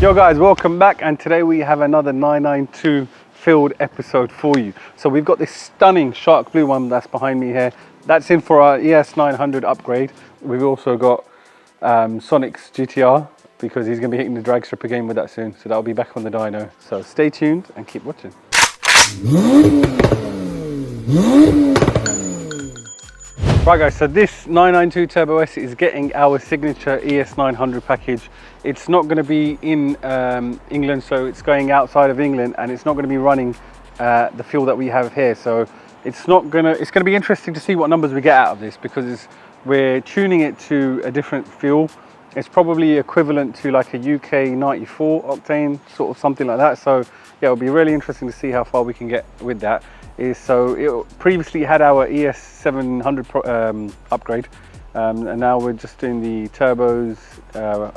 Yo guys, welcome back, and today we have another 992 field episode for you. So we've got this stunning shark blue one that's behind me here. That's in for our ES900 upgrade. We've also got Sonic's GTR, because he's going to be hitting the drag strip again with that soon. So that'll be back on the dyno. So stay tuned and keep watching. Right guys, so this 992 Turbo S is getting our signature ES900 package. It's not going to be in England, so it's going outside of England, and it's not going to be running the fuel that we have here. So it's going to be interesting to see what numbers we get out of this, because we're tuning it to a different fuel. It's probably equivalent to like a UK 94 octane, sort of something like that. So yeah, it'll be really interesting to see how far we can get with that. So it previously had our ES700 upgrade, and now we're just doing the turbos,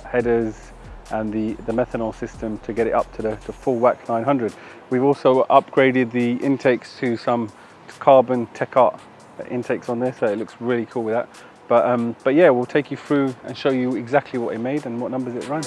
headers, and the methanol system to get it up to the full whack 900. We've also upgraded the intakes to some carbon tech art intakes on there, so it looks really cool with that. But yeah, we'll take you through and show you exactly what it made and what numbers it ran.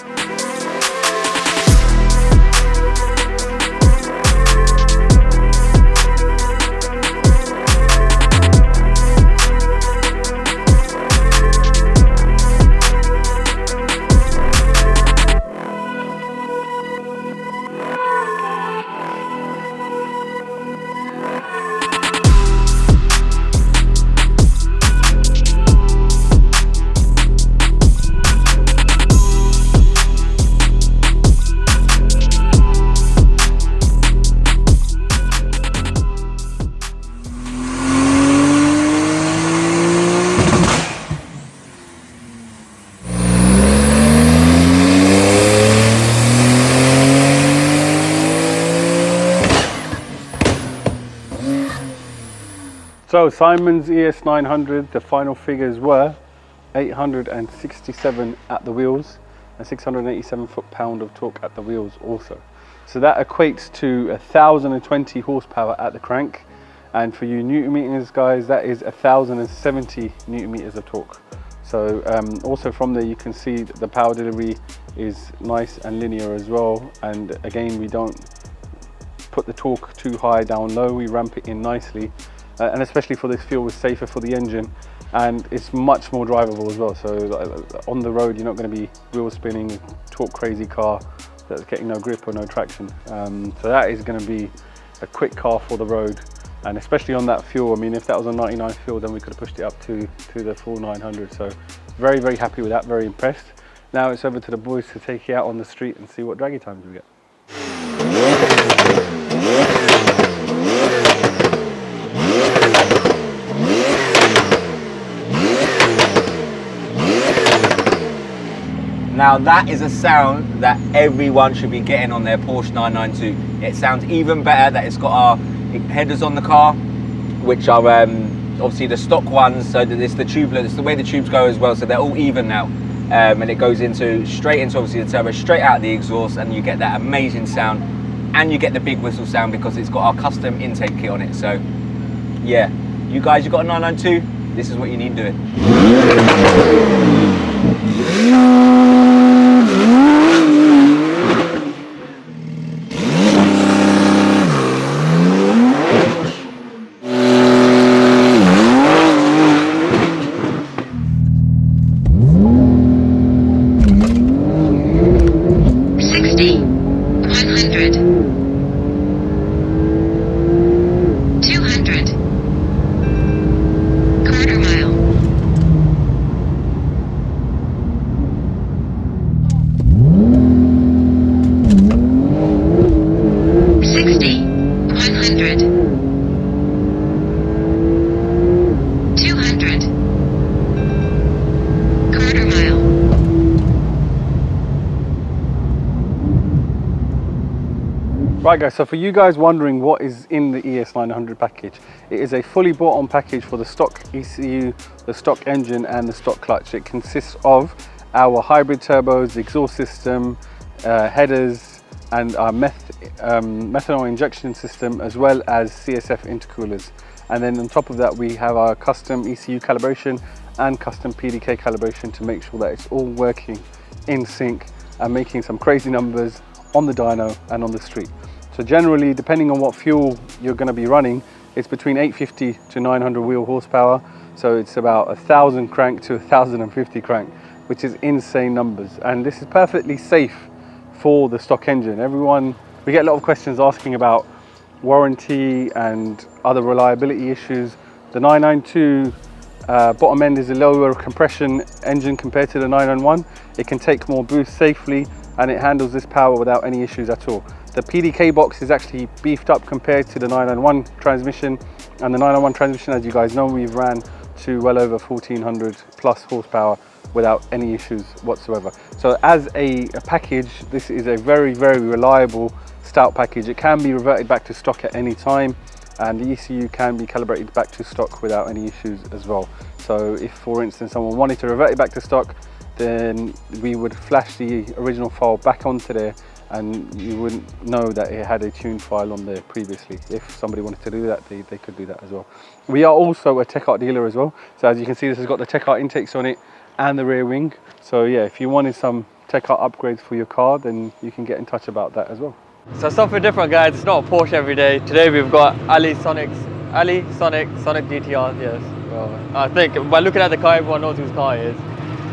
So Simon's ES900, the final figures were 867 at the wheels and 687 foot-pound of torque at the wheels also. So that equates to 1,020 horsepower at the crank, and for you newton meters guys, that is 1,070 newton meters of torque. So also from there you can see that the power delivery is nice and linear as well, and again we don't put the torque too high down low, we ramp it in nicely. And especially for this fuel, it's safer for the engine, and it's much more drivable as well. So on the road, you're not going to be wheel spinning, torque crazy car that's getting no grip or no traction. So that is going to be a quick car for the road, and especially on that fuel. I mean, if that was a 99 fuel, then we could have pushed it up to the full 900. So very, very happy with that, very impressed. Now it's over to the boys to take you out on the street and see what draggy times we get. Now that is a sound that everyone should be getting on their Porsche 992. It sounds even better that it's got our headers on the car, which are obviously the stock ones, so that it's the tubular, it's the way the tubes go as well, so they're all even now. And it goes straight into obviously the turbo, straight out of the exhaust, and you get that amazing sound, and you get the big whistle sound because it's got our custom intake kit on it. So yeah, you guys, you got a 992, this is what you need to do. Right guys, so for you guys wondering what is in the ES900 package, it is a fully bought on package for the stock ECU, the stock engine and the stock clutch. It consists of our hybrid turbos, the exhaust system, headers and our methanol injection system, as well as CSF intercoolers. And then on top of that we have our custom ECU calibration and custom PDK calibration to make sure that it's all working in sync and making some crazy numbers on the dyno and on the street. So generally, depending on what fuel you're going to be running, it's between 850 to 900 wheel horsepower. So it's about 1,000 crank to 1,050 crank, which is insane numbers. And this is perfectly safe for the stock engine. We get a lot of questions asking about warranty and other reliability issues. The 992 bottom end is a lower compression engine compared to the 991. It can take more boost safely, and it handles this power without any issues at all. The PDK box is actually beefed up compared to the 991 transmission, and the 991 transmission, as you guys know, we've ran to well over 1,400 plus horsepower without any issues whatsoever. So as a package, this is a very, very reliable stout package. It can be reverted back to stock at any time, and the ECU can be calibrated back to stock without any issues as well. So if, for instance, someone wanted to revert it back to stock, then we would flash the original file back onto there, and you wouldn't know that it had a tuned file on there previously. If somebody wanted to do that, they could do that as well. We are also a Tech Art dealer as well. So as you can see, this has got the Tech Art intakes on it and the rear wing. So yeah, if you wanted some Tech Art upgrades for your car, then you can get in touch about that as well. So something different, guys. It's not a Porsche every day. Today we've got Sonic GTR, yes. Well, I think by looking at the car, everyone knows whose car it is.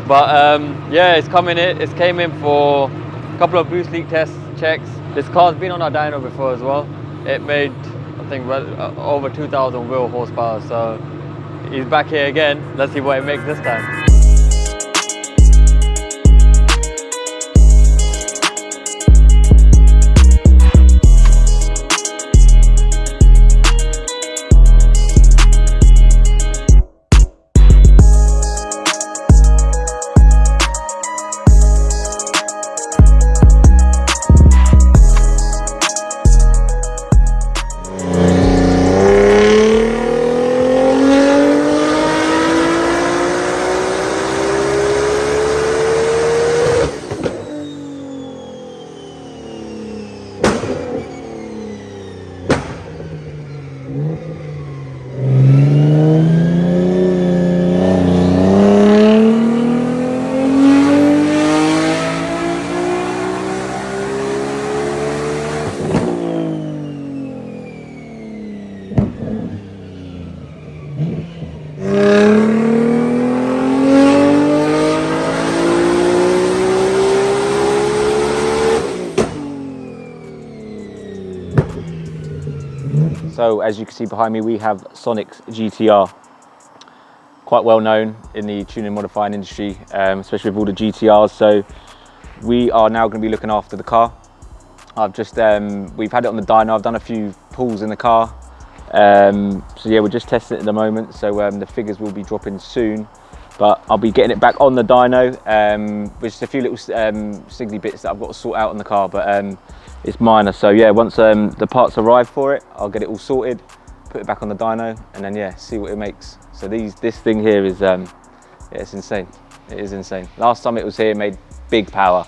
But yeah, it's coming in. It came in for a couple of boost leak test checks. This car's been on our dyno before as well. It made, I think, over 2,000 wheel horsepower. So he's back here again. Let's see what it makes this time. So as you can see behind me, we have Sonic's GTR, quite well known in the tuning and modifying industry, especially with all the GTRs. So we are now going to be looking after the car. I've just, we've had it on the dyno. I've done a few pulls in the car. So yeah, we're just testing it at the moment. So the figures will be dropping soon, but I'll be getting it back on the dyno. With just a few little signally bits that I've got to sort out on the car, but it's minor. So yeah, once the parts arrive for it, I'll get it all sorted, put it back on the dyno, and then yeah, see what it makes. So this thing here is, yeah, it's insane. It is insane. Last time it was here, it made big power.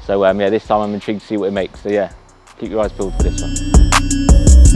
So yeah, this time I'm intrigued to see what it makes. So yeah, keep your eyes peeled for this one.